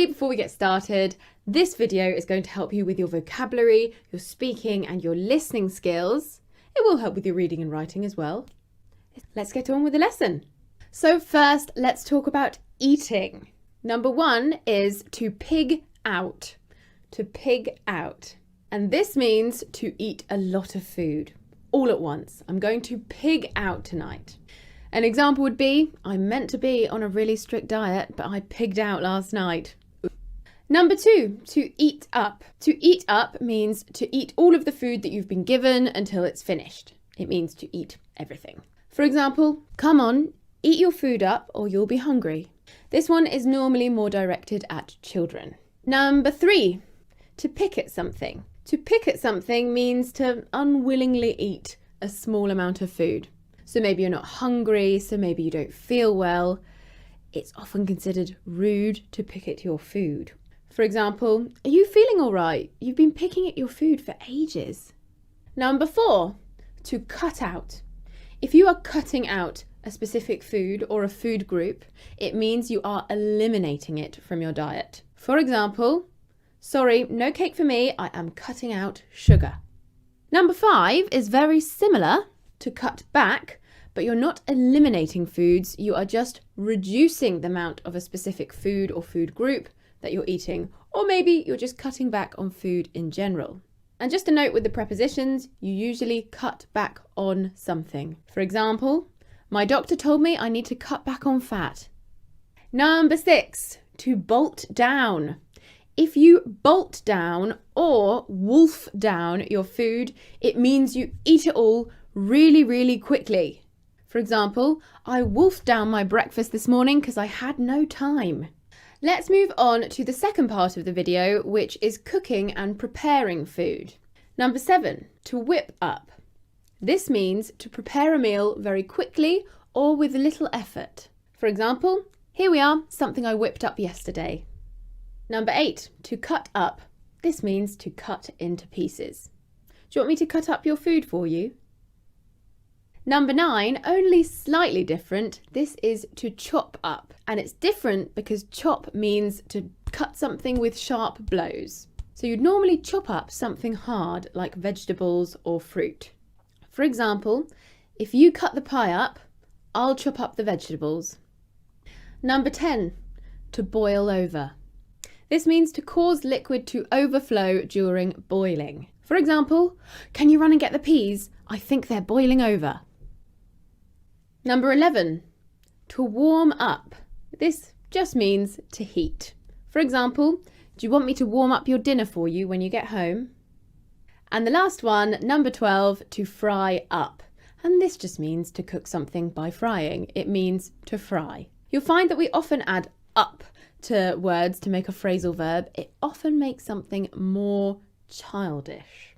Quickly, before we get started, this video is going to help you with your vocabulary, your speaking and your listening skills. It will help with your reading and writing as well. Let's get on with the lesson. So first, let's talk about eating. Number 1 is to pig out. To pig out. And this means to eat a lot of food all at once. I'm going to pig out tonight. An example would be, I'm meant to be on a really strict diet, but I pigged out last night. Number 2, to eat up. To eat up means to eat all of the food that you've been given until it's finished. It means to eat everything. For example, come on, eat your food up or you'll be hungry. This one is normally more directed at children. Number 3, to pick at something. To pick at something means to unwillingly eat a small amount of food. So maybe you're not hungry, so maybe you don't feel well. It's often considered rude to pick at your food. For example, are you feeling all right? You've been picking at your food for ages. Number 4, to cut out. If you are cutting out a specific food or a food group, it means you are eliminating it from your diet. For example, sorry, no cake for me, I am cutting out sugar. Number 5 is very similar to cut back, but you're not eliminating foods, you are just reducing the amount of a specific food or food group that you're eating, or maybe you're just cutting back on food in general. And just a note with the prepositions, you usually cut back on something. For example, my doctor told me I need to cut back on fat. Number 6, to bolt down. If you bolt down or wolf down your food, it means you eat it all really, really quickly. For example, I wolfed down my breakfast this morning because I had no time. Let's move on to the second part of the video, which is cooking and preparing food. Number 7, to whip up. This means to prepare a meal very quickly or with little effort. For example, here we are, something I whipped up yesterday. Number 8, to cut up. This means to cut into pieces. Do you want me to cut up your food for you? Number 9, only slightly different. This is to chop up. And it's different because chop means to cut something with sharp blows. So you'd normally chop up something hard like vegetables or fruit. For example, if you cut the pie up, I'll chop up the vegetables. Number 10, to boil over. This means to cause liquid to overflow during boiling. For example, can you run and get the peas? I think they're boiling over. Number 11, to warm up. This just means to heat. For example, do you want me to warm up your dinner for you when you get home? And the last one, number 12, to fry up. And this just means to cook something by frying. It means to fry. You'll find that we often add up to words to make a phrasal verb. It often makes something more childish.